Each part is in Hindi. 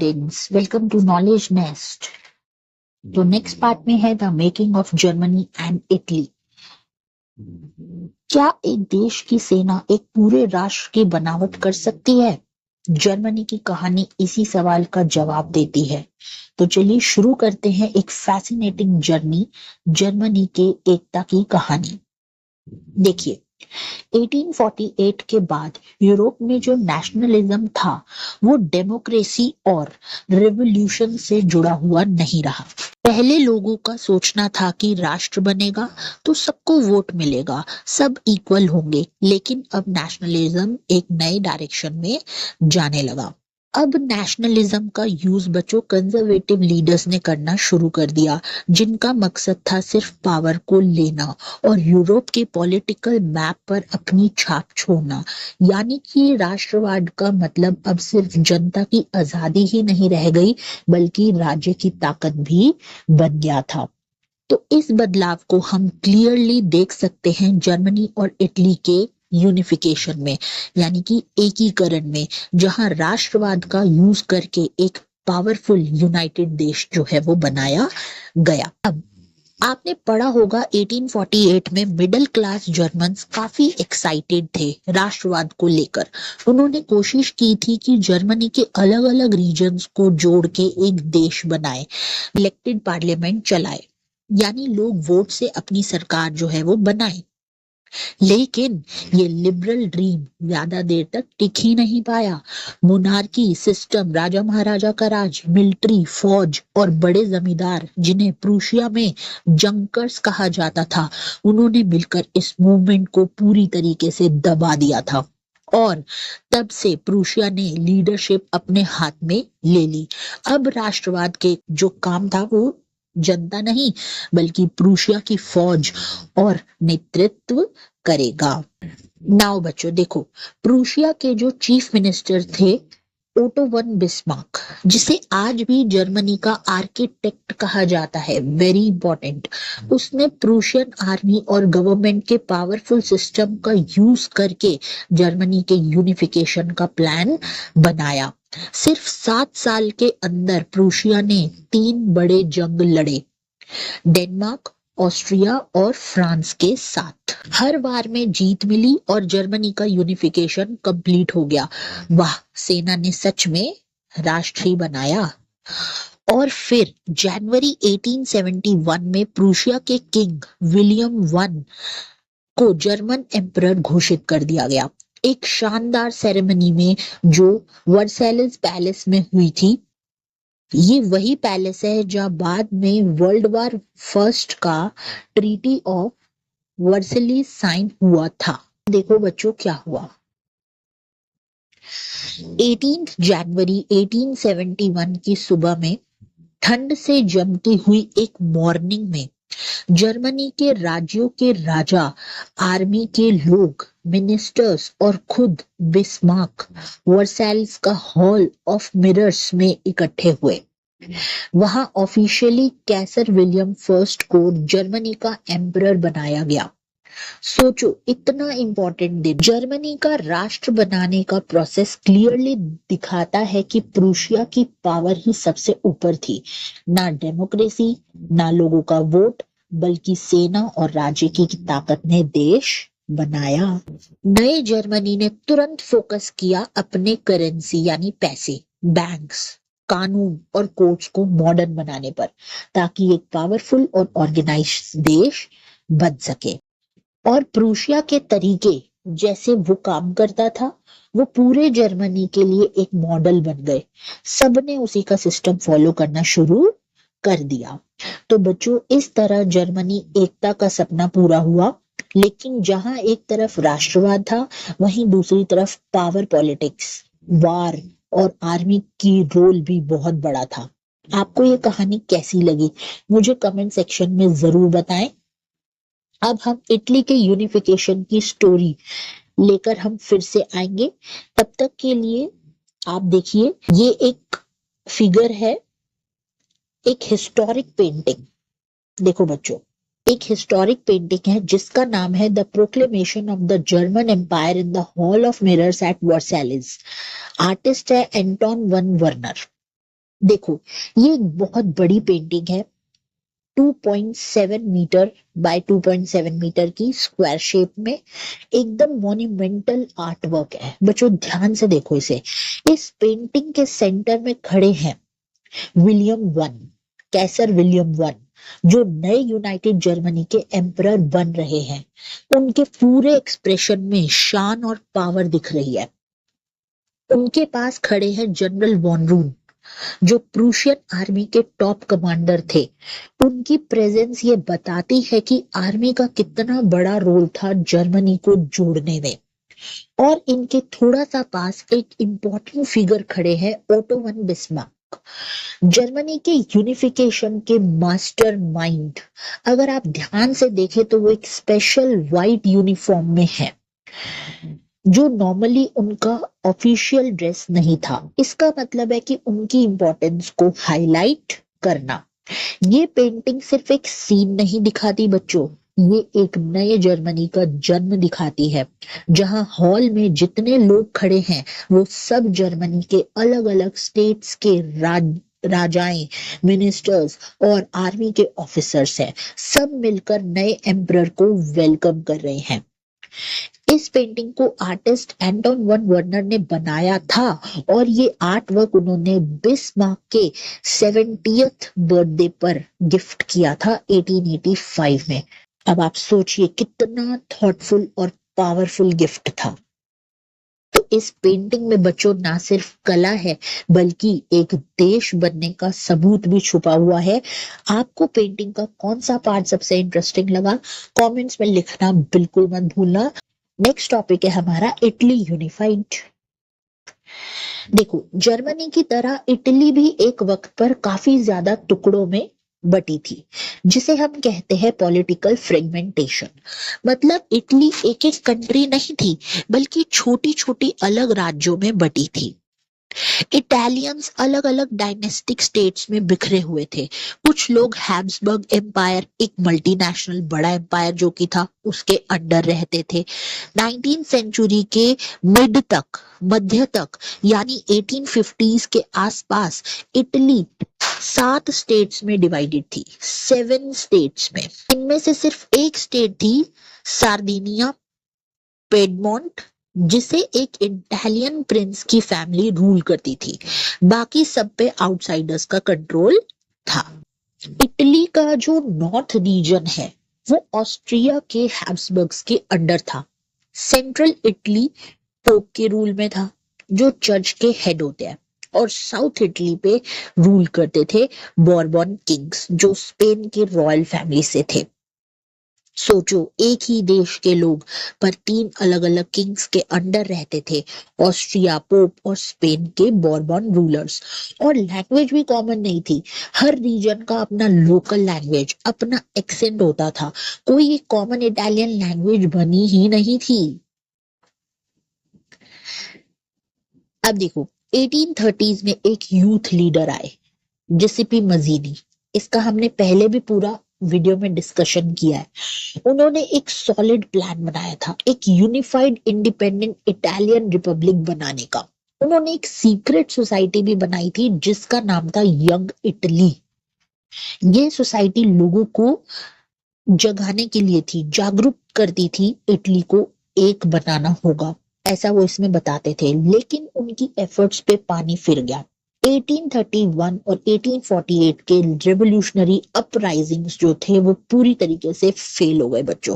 Kids, welcome to knowledge nest. तो नेक्स्ट पार्ट में है the making of Germany and Italy. क्या एक देश की सेना एक पूरे राष्ट्र की बनावट कर सकती है? जर्मनी की कहानी इसी सवाल का जवाब देती है। तो चलिए शुरू करते हैं एक फैसिनेटिंग जर्नी, जर्मनी के एकता की कहानी। देखिए, 1848 के बाद यूरोप में जो नेशनलिज्म था वो डेमोक्रेसी और रिवॉल्यूशन से जुड़ा हुआ नहीं रहा। पहले लोगों का सोचना था कि राष्ट्र बनेगा तो सबको वोट मिलेगा, सब इक्वल होंगे, लेकिन अब नेशनलिज्म एक नए डायरेक्शन में जाने लगा। अब नेशनलिज्म का यूज बच्चों कंजर्वेटिव लीडर्स ने करना शुरू कर दिया, जिनका मकसद था सिर्फ पावर को लेना और यूरोप के पॉलिटिकल मैप पर अपनी छाप छोड़ना। यानी कि राष्ट्रवाद का मतलब अब सिर्फ जनता की आजादी ही नहीं रह गई, बल्कि राज्य की ताकत भी बन गया था। तो इस बदलाव को हम क्लियरली देख सकते हैं जर्मनी और इटली के यूनिफिकेशन में, यानी कि एकीकरण में, जहां राष्ट्रवाद का यूज करके एक पावरफुल यूनाइटेड देश जो है वो बनाया गया। अब आपने पढ़ा होगा 1848 में मिडिल क्लास जर्मन्स काफी एक्साइटेड थे राष्ट्रवाद को लेकर। उन्होंने कोशिश की थी कि जर्मनी के अलग अलग रीजन्स को जोड़ के एक देश बनाए, इलेक्टेड पार्लियामेंट चलाए, यानी लोग वोट से अपनी सरकार जो है वो बनाए। लेकिन ये लिबरल ड्रीम ज्यादा देर तक टिक ही नहीं पाया। मोनार्की सिस्टम, राजा महाराजा का राज, मिलिट्री, फौज और बड़े जमींदार, जिन्हें प्रूशिया में जंकर्स कहा जाता था, उन्होंने मिलकर इस मूवमेंट को पूरी तरीके से दबा दिया था। और तब से प्रूशिया ने लीडरशिप अपने हाथ में ले ली। अब राष्ट्रवाद के जो काम था वो जनता नहीं, बल्कि प्रूशिया की फौज और नेतृत्व करेगा। नाउ बच्चों देखो, प्रूशिया के जो चीफ मिनिस्टर थे ओटो वन बिस्मार्क, जिसे आज भी जर्मनी का आर्किटेक्ट कहा जाता है, वेरी इंपॉर्टेंट, उसने प्रूशियन आर्मी और गवर्नमेंट के पावरफुल सिस्टम का यूज करके जर्मनी के यूनिफिकेशन का प्लान बनाया। सिर्फ 7 साल के अंदर प्रूशिया ने 3 बड़े जंग लड़े, डेनमार्क, ऑस्ट्रिया और फ्रांस के साथ। हर बार में जीत मिली और जर्मनी का यूनिफिकेशन कंप्लीट हो गया। वाह, सेना ने सच में राष्ट्र ही बनाया। और फिर जनवरी 1871 में प्रूशिया के किंग विलियम वन को जर्मन एम्परर घोषित कर दिया गया, एक शानदार सेरेमनी में जो वर्साइलेस पैलेस में हुई थी। ये वही पैलेस है जहां बाद में वर्ल्ड वॉर फर्स्ट का ट्रीटी ऑफ वर्सैलिस साइन हुआ था। देखो बच्चों क्या हुआ। 18 जनवरी 1871 की सुबह में ठंड से जमती हुई एक मॉर्निंग में जर्मनी के राज्यों के राजा, आर्मी के लोग, मिनिस्टर्स और खुद बिस्मार्क वर्सैल्स का हॉल ऑफ मिरर्स में इकट्ठे हुए। वहां ऑफिशियली कैसर विलियम फर्स्ट को जर्मनी का एम्परर बनाया गया। सोचो, इतना इंपॉर्टेंट दिन। जर्मनी का राष्ट्र बनाने का प्रोसेस क्लियरली दिखाता है कि प्रूशिया की पावर ही सबसे ऊपर थी। ना डेमोक्रेसी, ना लोगों का वोट, बल्कि सेना और राज्य की ताकत ने देश बनाया। नए जर्मनी ने तुरंत फोकस किया अपने करेंसी यानी पैसे, बैंक्स, कानून और कोर्ट्स को मॉडर्न बनाने पर, ताकि एक पावरफुल और ऑर्गेनाइज्ड देश बन सके। और प्रूशिया के तरीके जैसे वो काम करता था, वो पूरे जर्मनी के लिए एक मॉडल बन गए। सबने उसी का सिस्टम फॉलो करना शुरू कर दिया। तो बच्चों, इस तरह जर्मनी एकता का सपना पूरा हुआ। लेकिन जहां एक तरफ राष्ट्रवाद था, वहीं दूसरी तरफ पावर पॉलिटिक्स, वार और आर्मी की रोल भी बहुत बड़ा था। आपको ये कहानी कैसी लगी मुझे कमेंट सेक्शन में जरूर बताएं। अब हम इटली के यूनिफिकेशन की स्टोरी लेकर हम फिर से आएंगे। तब तक के लिए आप देखिए, ये एक फिगर है, एक हिस्टोरिक पेंटिंग। देखो बच्चों, एक हिस्टोरिक पेंटिंग है जिसका नाम है the proclamation of the German Empire in the Hall of Mirrors at Versailles. Artist है एंटोन वन वर्नर। देखो, ये एक बहुत बड़ी पेंटिंग है, 2.7 मीटर बाय 2.7 मीटर की स्क्वायर शेप में, एकदम मॉन्यूमेंटल आर्ट वर्क है। बच्चों ध्यान से देखो इसे। इस पेंटिंग के सेंटर में खड़े हैं विलियम वन, कैसर विलियम वन, जो नए यूनाइटेड जर्मनी के एम्परर बन रहे हैं। उनके पूरे एक्सप्रेशन में शान और पावर दिख रही है। उनके पास खड़े हैं जनरल वॉन रून, जो प्रूशियन आर्मी के टॉप कमांडर थे। उनकी प्रेजेंस ये बताती है कि आर्मी का कितना बड़ा रोल था जर्मनी को जोड़ने में। और इनके थोड़ा सा पास एक इंपॉर्टेंट फिगर खड़े हैं, ओटो वन बिस्मार्क, जर्मनी के यूनिफिकेशन के मास्टर माइंड। अगर आप ध्यान से देखें तो वो एक स्पेशल व्हाइट यूनिफॉर्म में है, जो नॉर्मली उनका ऑफिशियल ड्रेस नहीं था। इसका मतलब है कि उनकी इंपॉर्टेंस को हाईलाइट करना। ये पेंटिंग सिर्फ एक सीन नहीं दिखाती बच्चों, ये एक नए जर्मनी का जन्म दिखाती है, जहां हॉल में जितने लोग खड़े हैं वो सब जर्मनी के अलग अलग स्टेट्स के राजाएं, मिनिस्टर्स और आर्मी के ऑफिसर्स हैं। सब मिलकर नए एम्परर को वेलकम कर रहे हैं। इस पेंटिंग को आर्टिस्ट एंटोन वन वर्नर ने बनाया था, और ये आर्ट वर्क उन्होंने बिस्मार्क के 70th बर्थडे पर गिफ्ट किया था 1885 में। अब आप सोचिए कितना थॉटफुल और पावरफुल गिफ्ट था। तो इस पेंटिंग में बच्चों ना सिर्फ कला है, बल्कि एक देश बनने का सबूत भी छुपा हुआ है। आपको पेंटिंग का कौन सा पार्ट सबसे इंटरेस्टिंग लगा, कमेंट्स में लिखना बिल्कुल मत भूलना। नेक्स्ट टॉपिक है हमारा इटली यूनिफाइड। देखो, जर्मनी की तरह इटली भी एक वक्त पर काफी ज्यादा टुकड़ों में बटी थी, जिसे हम कहते हैं पॉलिटिकल फ्रेगमेंटेशन। मतलब इटली एक एक कंट्री नहीं थी, बल्कि छोटी छोटी अलग राज्यों में बटी थी। इटालियंस अलग अलग डायनेस्टिक स्टेट्स में बिखरे हुए थे। कुछ लोग हैब्सबर्ग एम्पायर, एक मल्टीनेशनल बड़ा एम्पायर जो कि था, उसके अंडर रहते थे। 19th सेंचुरी के मध्य तक यानी 1850s के आसपास इटली 7 स्टेट्स में डिवाइडेड थी, 7 स्टेट्स में। इनमें से सिर्फ एक स्टेट थी सार्दिनिया, पेडमोंट, जिसे एक इटालियन प्रिंस की फैमिली रूल करती थी। बाकी सब पे आउटसाइडर्स का कंट्रोल था। इटली का जो नॉर्थ रीजन है वो ऑस्ट्रिया के हैब्सबर्ग्स के अंडर था। सेंट्रल इटली पोप के रूल में था, जो चर्च के हेड होते हैं। और साउथ इटली पे रूल करते थे बॉर्बन किंग्स, जो स्पेन के रॉयल फैमिली से थे। सोचो, एक ही देश के लोग पर 3 अलग अलग किंग्स के अंडर रहते थे, ऑस्ट्रिया, पोप और स्पेन के बॉर्बन रूलर्स। और लैंग्वेज भी कॉमन नहीं थी। हर रीजन का अपना लोकल लैंग्वेज, अपना एक्सेंट होता था। कोई एक कॉमन इटालियन लैंग्वेज बनी ही नहीं थी। अब देखो, 1830s में एक यूथ लीडर आए, जिसिपी मजीनी। इसका हमने पहले भी पूरा वीडियो में डिस्कशन किया है। उन्होंने एक सॉलिड प्लान बनाया था, एक यूनिफाइड इंडिपेंडेंट इटालियन रिपब्लिक बनाने का। उन्होंने एक सीक्रेट सोसाइटी भी बनाई थी, जिसका नाम था यंग इटली। ये सोसाइटी लोगों को जगाने के लिए थी, जागरूक करती थी इटली को एक बनाना होगा, ऐसा वो इसमें बताते थे। लेकिन उनकी एफर्ट्स पे पानी फिर गया। 1831 और 1848 के रेवोल्यूशनरी अपराइजिंग्स जो थे वो पूरी तरीके से फेल हो गए बच्चों।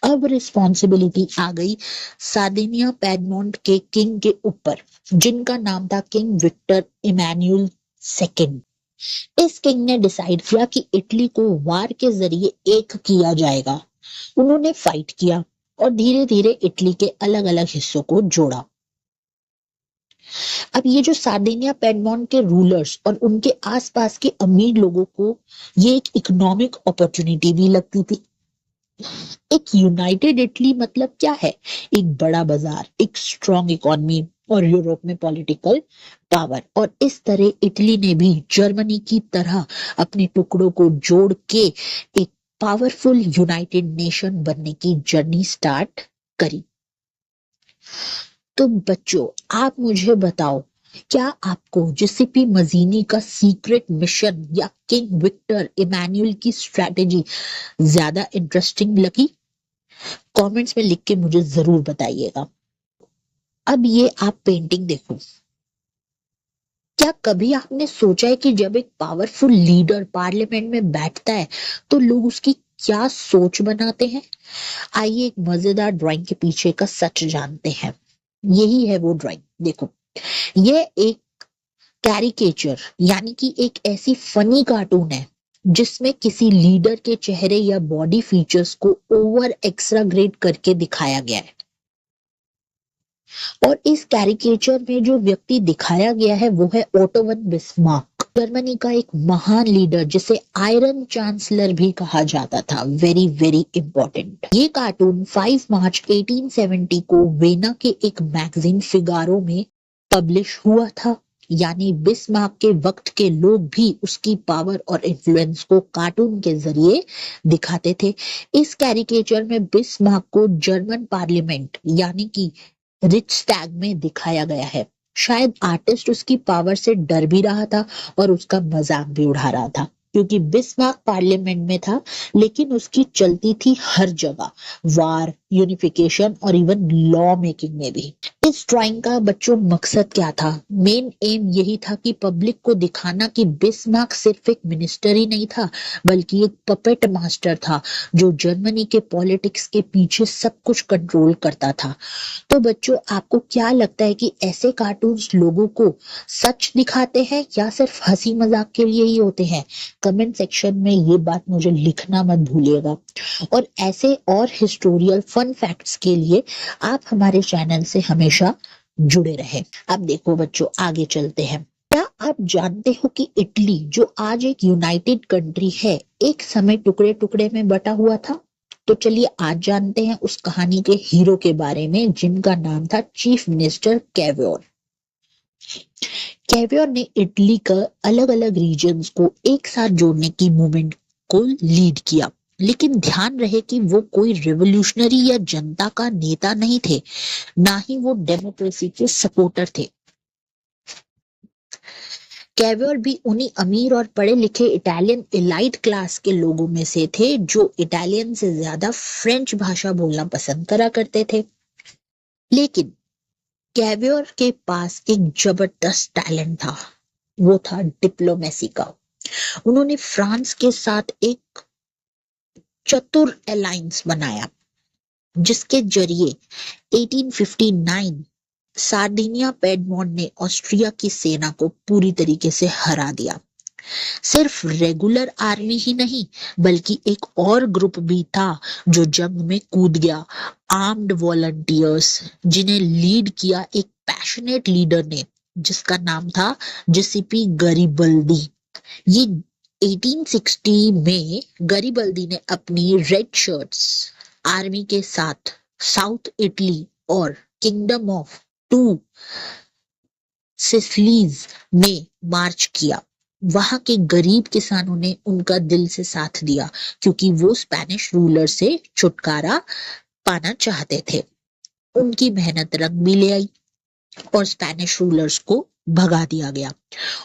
अब रिस्पॉन्सिबिलिटी आ गई सार्डिनिया पैडमोंट के किंग के ऊपर, जिनका नाम था किंग विक्टर इमैनुअल सेकेंड। इस किंग ने डिसाइड किया कि इटली को वार के जरिए एक किया जाएगा। उन्होंने फाइट किया और धीरे धीरे इटली के अलग अलग हिस्सों को जोड़ा। अब ये जो सार्डिनिया पेडमोंट के रूलर्स और उनके आसपास के अमीर लोगों को ये एक इकोनॉमिक अपॉर्चुनिटी भी लगती थी। एक यूनाइटेड इटली मतलब क्या है? एक बड़ा बाजार, एक स्ट्रॉन्ग इकोनॉमी और यूरोप में पॉलिटिकल पावर। और इस तरह इटली ने भी जर्मनी की तरह अपने टुकड़ों को जोड़ के एक पावरफुल यूनाइटेड नेशन बनने की जर्नी स्टार्ट करी। तो बच्चों, आप मुझे बताओ, क्या आपको जिसिपी मजीनी का सीक्रेट मिशन या किंग विक्टर इमैनुअल की स्ट्रैटेजी ज्यादा इंटरेस्टिंग लगी? कमेंट्स में लिख के मुझे जरूर बताइएगा। अब ये आप पेंटिंग देखो। क्या कभी आपने सोचा है कि जब एक पावरफुल लीडर पार्लियामेंट में बैठता है तो लोग उसकी क्या सोच बनाते हैं? आइए एक मजेदार ड्राइंग के पीछे का सच जानते हैं। यही है वो ड्राइंग, देखो। ये एक कैरिकेचर यानी कि एक ऐसी फनी कार्टून है जिसमें किसी लीडर के चेहरे या बॉडी फीचर्स को ओवर एक्सट्राग्रेट करके दिखाया गया है। और इस कैरिकेचर में जो व्यक्ति दिखाया गया है वो है ओटो वन बिस्मार्क, जर्मनी का एक महान लीडर जिसे आयरन चांसलर भी कहा जाता था। Very very important. ये कार्टून 5 मार्च 1870 को वेना के एक मैगजीन फिगारो में पब्लिश हुआ था। यानी बिस्मार्क के वक्त के लोग भी उसकी पावर और इन्फ्लुएंस को कार्टून के जरिए दिखाते थे। इस कैरिकेचर में बिस्मार्क को जर्मन पार्लियामेंट यानी कि रिचस्टैग में दिखाया गया है। शायद आर्टिस्ट उसकी पावर से डर भी रहा था और उसका मजाक भी उड़ा रहा था, क्योंकि बिस्मार्क पार्लियामेंट में था लेकिन उसकी चलती थी हर जगह, वार, यूनिफिकेशन और इवन लॉ मेकिंग में भी। इस ड्राइंग का बच्चों मकसद क्या था? मेन एम यही था कि पब्लिक को दिखाना कि बिस्मार्क सिर्फ एक मिनिस्टर ही नहीं था बल्कि एक पपेट मास्टर था जो जर्मनी के पॉलिटिक्स के पीछे सब कुछ कंट्रोल करता था। तो बच्चों, आपको क्या लगता है कि ऐसे कार्टून्स लोगों को सच दिखाते हैं या सिर्फ हंसी मजाक के लिए ही होते हैं? कमेंट सेक्शन में ये बात मुझे लिखना मत भूलिएगा। और ऐसे और हिस्टोरियल फन फैक्ट्स के लिए आप हमारे चैनल से हमेशा जुड़े रहें। अब देखो बच्चों, आगे चलते हैं। क्या आप जानते हो कि इटली, जो आज एक यूनाइटेड कंट्री है, एक समय टुकड़े टुकड़े में बटा हुआ था? तो चलिए आज जानते हैं उस कहानी के हीरो के बारे में जिनका नाम था चीफ मिनिस्टर कैवियोर। कैवियोर ने इटली का अलग अलग रीजन्स को एक साथ जोड़ने की मूवमेंट को लीड किया, लेकिन ध्यान रहे कि वो कोई रिवोल्यूशनरी या जनता का नेता नहीं थे, ना ही वो डेमोक्रेसी के सपोर्टर थे। कैवियोर भी उन्हीं अमीर और पढ़े लिखे इटालियन एलाइट क्लास के लोगों में से थे जो इटालियन से ज्यादा फ्रेंच भाषा बोलना पसंद करा करते थे। लेकिन कैवियोर के पास एक जबरदस्त टैलेंट था, वो था डिप्लोमेसी का। उन्होंने फ्रांस के साथ एक चतुर अलायंस बनाया जिसके जरिए 1859 सार्डिनिया पेडमोंट ने ऑस्ट्रिया की सेना को पूरी तरीके से हरा दिया। सिर्फ रेगुलर आर्मी ही नहीं बल्कि एक और ग्रुप भी था जो जंग में कूद गया, आर्म्ड वॉलंटियर्स, जिन्हें लीड किया एक पैशनेट लीडर ने जिसका नाम था जिसिपी गरिबल्दी। ये 1860 में गरिबल्दी ने अपनी रेड शर्ट्स आर्मी के साथ साउथ इटली और किंगडम ऑफ टू सिसिलीज में मार्च किया। वहां के गरीब किसानों ने उनका दिल से साथ दिया क्योंकि वो स्पेनिश रूलर से छुटकारा पाना चाहते थे। उनकी मेहनत रंग भी ले आई और स्पेनिश रूलर्स को भगा दिया गया।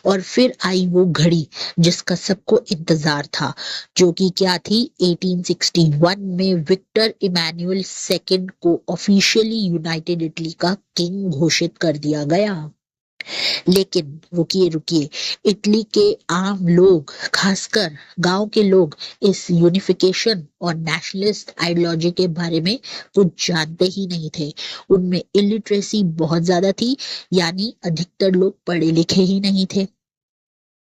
और फिर आई वो घड़ी जिसका सबको इंतजार था, जो कि क्या थी? 1861 में विक्टर इमैनुअल सेकंड को ऑफिशियली यूनाइटेड इटली का किंग घोषित कर दिया गया। लेकिन रुकिए रुकिए, इटली के आम लोग, खासकर गांव के लोग, इस यूनिफिकेशन और नेशनलिस्ट आइडियोलॉजी के बारे में कुछ जानते ही नहीं थे। उनमें इलिटरेसी बहुत ज्यादा थी, यानी अधिकतर लोग पढ़े लिखे ही नहीं थे।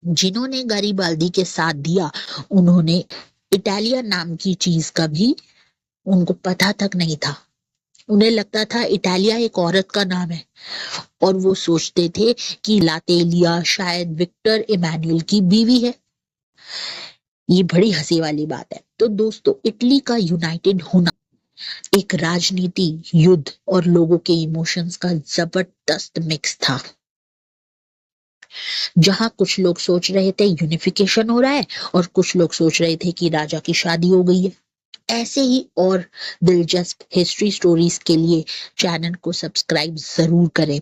जिन्होंने गरीबाल्दी के साथ दिया उन्होंने इटालिया नाम की चीज का भी उनको पता तक नहीं था। उन्हें लगता था इटालिया एक औरत का नाम है और वो सोचते थे कि लातेलिया शायद विक्टर इमैनुअल की बीवी है। ये बड़ी हंसी वाली बात है। तो दोस्तों, इटली का यूनाइटेड होना एक राजनीति, युद्ध और लोगों के इमोशंस का जबरदस्त मिक्स था। जहां कुछ लोग सोच रहे थे यूनिफिकेशन हो रहा है और कुछ लोग सोच रहे थे कि राजा की शादी हो गई है। ऐसे ही और दिलचस्प हिस्ट्री स्टोरीज के लिए चैनल को सब्सक्राइब जरूर करें।